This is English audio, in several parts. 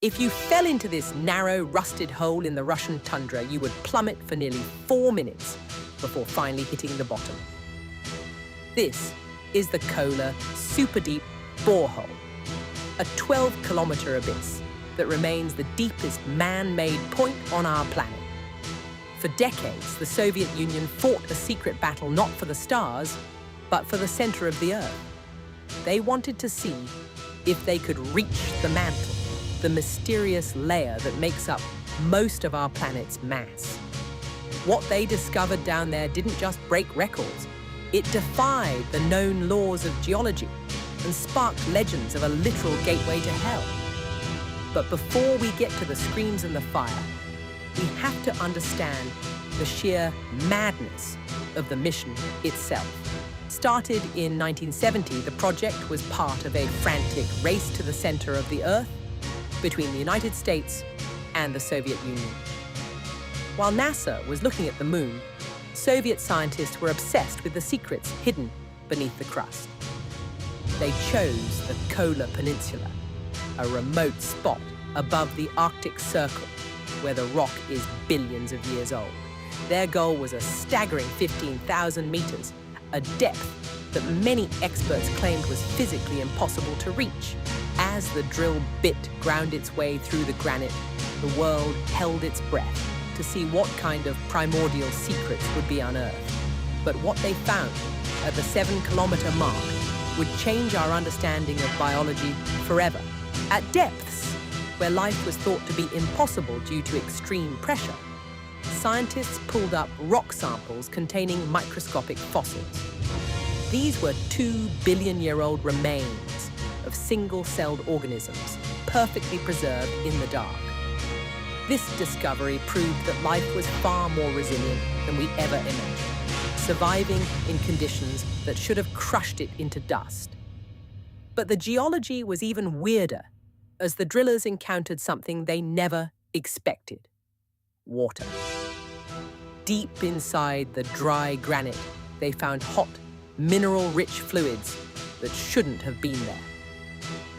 If you fell into this narrow, rusted hole in the Russian tundra, you would plummet for nearly 4 minutes before finally hitting the bottom. This is the Kola super deep borehole, a 12-kilometer abyss that remains the deepest man-made point on our planet. For decades, the Soviet Union fought a secret battle not for the stars, but for the center of the Earth. They wanted to see if they could reach the mantle, the mysterious layer that makes up most of our planet's mass. What they discovered down there didn't just break records. It defied the known laws of geology and sparked legends of a literal gateway to hell. But before we get to the screams and the fire, we have to understand the sheer madness of the mission itself. Started in 1970, the project was part of a frantic race to the center of the Earth between the United States and the Soviet Union. While NASA was looking at the moon, Soviet scientists were obsessed with the secrets hidden beneath the crust. They chose the Kola Peninsula, a remote spot above the Arctic Circle, where the rock is billions of years old. Their goal was a staggering 15,000 meters, a depth that many experts claimed was physically impossible to reach. As the drill bit ground its way through the granite, the world held its breath to see what kind of primordial secrets would be unearthed. But what they found at the 7-kilometer mark would change our understanding of biology forever. At depths where life was thought to be impossible due to extreme pressure, scientists pulled up rock samples containing microscopic fossils. These were 2 billion-year-old remains of single-celled organisms, perfectly preserved in the dark. This discovery proved that life was far more resilient than we ever imagined, surviving in conditions that should have crushed it into dust. But the geology was even weirder, as the drillers encountered something they never expected: water. Deep inside the dry granite, they found hot, mineral-rich fluids that shouldn't have been there.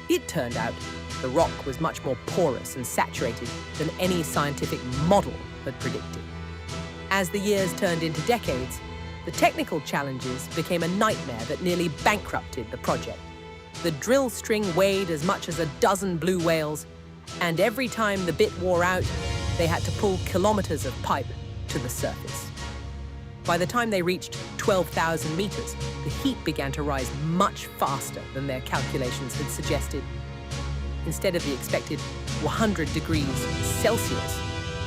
It turned out the rock was much more porous and saturated than any scientific model had predicted. As the years turned into decades, the technical challenges became a nightmare that nearly bankrupted the project. The drill string weighed as much as a dozen blue whales, and every time the bit wore out, they had to pull kilometers of pipe to the surface. By the time they reached 12,000 meters, the heat began to rise much faster than their calculations had suggested. Instead of the expected 100 degrees Celsius,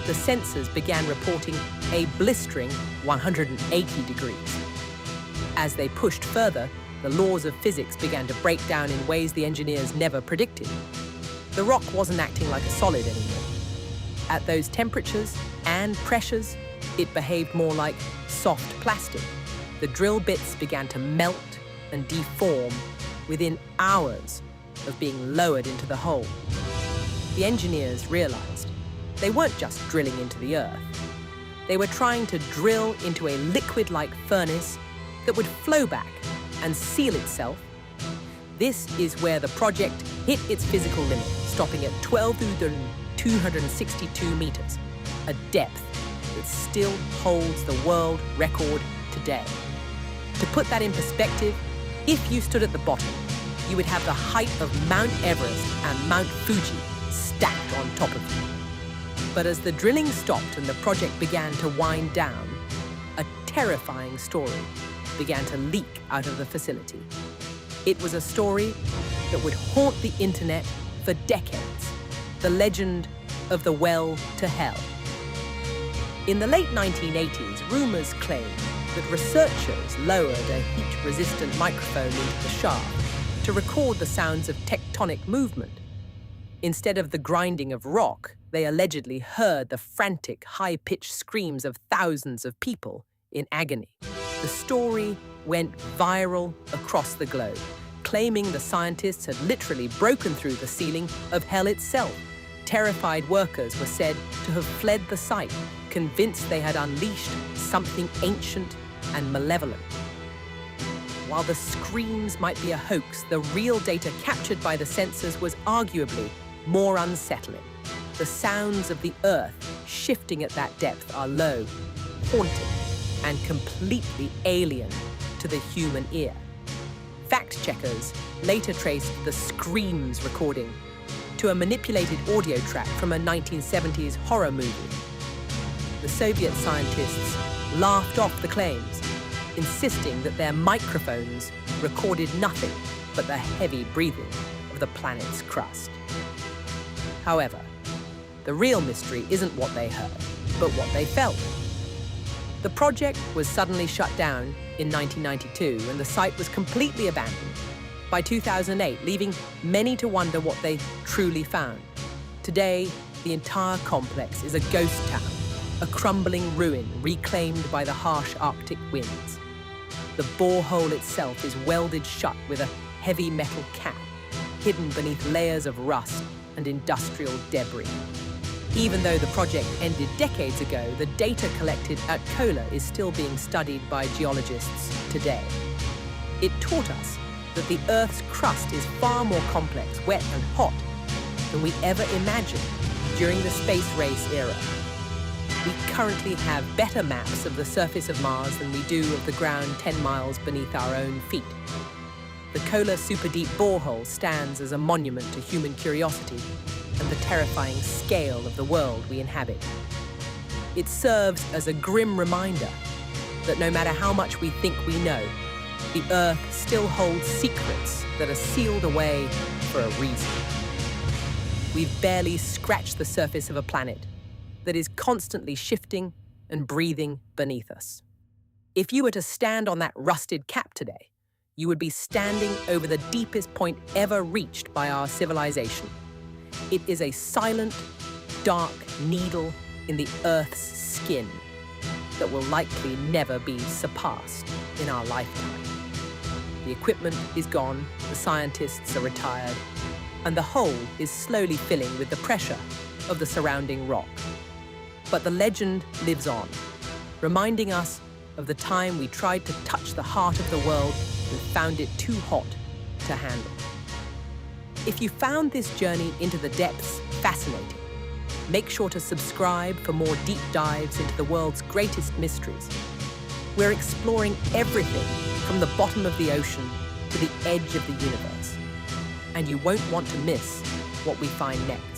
the sensors began reporting a blistering 180 degrees. As they pushed further, the laws of physics began to break down in ways the engineers never predicted. The rock wasn't acting like a solid anymore. At those temperatures and pressures, it behaved more like soft plastic. The drill bits began to melt and deform within hours of being lowered into the hole. The engineers realized they weren't just drilling into the Earth. They were trying to drill into a liquid-like furnace that would flow back and seal itself. This is where the project hit its physical limit, stopping at 12,262 meters, a depth that still holds the world record today. To put that in perspective, if you stood at the bottom, you would have the height of Mount Everest and Mount Fuji stacked on top of you. But as the drilling stopped and the project began to wind down, a terrifying story began to leak out of the facility. It was a story that would haunt the internet for decades, the legend of the well to hell. In the late 1980s, rumors claimed that researchers lowered a heat-resistant microphone into the shaft to record the sounds of tectonic movement. Instead of the grinding of rock, they allegedly heard the frantic, high-pitched screams of thousands of people in agony. The story went viral across the globe, claiming the scientists had literally broken through the ceiling of hell itself. Terrified workers were said to have fled the site, convinced they had unleashed something ancient and malevolent. While the screams might be a hoax, the real data captured by the sensors was arguably more unsettling. The sounds of the Earth shifting at that depth are low, haunting, and completely alien to the human ear. Fact-checkers later traced the screams recording to a manipulated audio track from a 1970s horror movie. The Soviet scientists laughed off the claims, insisting that their microphones recorded nothing but the heavy breathing of the planet's crust. However, the real mystery isn't what they heard, but what they felt. The project was suddenly shut down in 1992, and the site was completely abandoned by 2008, leaving many to wonder what they truly found. Today, the entire complex is a ghost town, a crumbling ruin reclaimed by the harsh Arctic winds. The borehole itself is welded shut with a heavy metal cap, hidden beneath layers of rust and industrial debris. Even though the project ended decades ago, the data collected at Kola is still being studied by geologists today. It taught us that the Earth's crust is far more complex, wet and hot than we ever imagined during the space race era. We currently have better maps of the surface of Mars than we do of the ground 10 miles beneath our own feet. The Kola Super Deep Borehole stands as a monument to human curiosity and the terrifying scale of the world we inhabit. It serves as a grim reminder that no matter how much we think we know, the Earth still holds secrets that are sealed away for a reason. We've barely scratched the surface of a planet that is constantly shifting and breathing beneath us. If you were to stand on that rusted cap today, you would be standing over the deepest point ever reached by our civilization. It is a silent, dark needle in the Earth's skin that will likely never be surpassed in our lifetime. The equipment is gone, the scientists are retired, and the hole is slowly filling with the pressure of the surrounding rock. But the legend lives on, reminding us of the time we tried to touch the heart of the world and found it too hot to handle. If you found this journey into the depths fascinating, make sure to subscribe for more deep dives into the world's greatest mysteries. We're exploring everything from the bottom of the ocean to the edge of the universe, and you won't want to miss what we find next.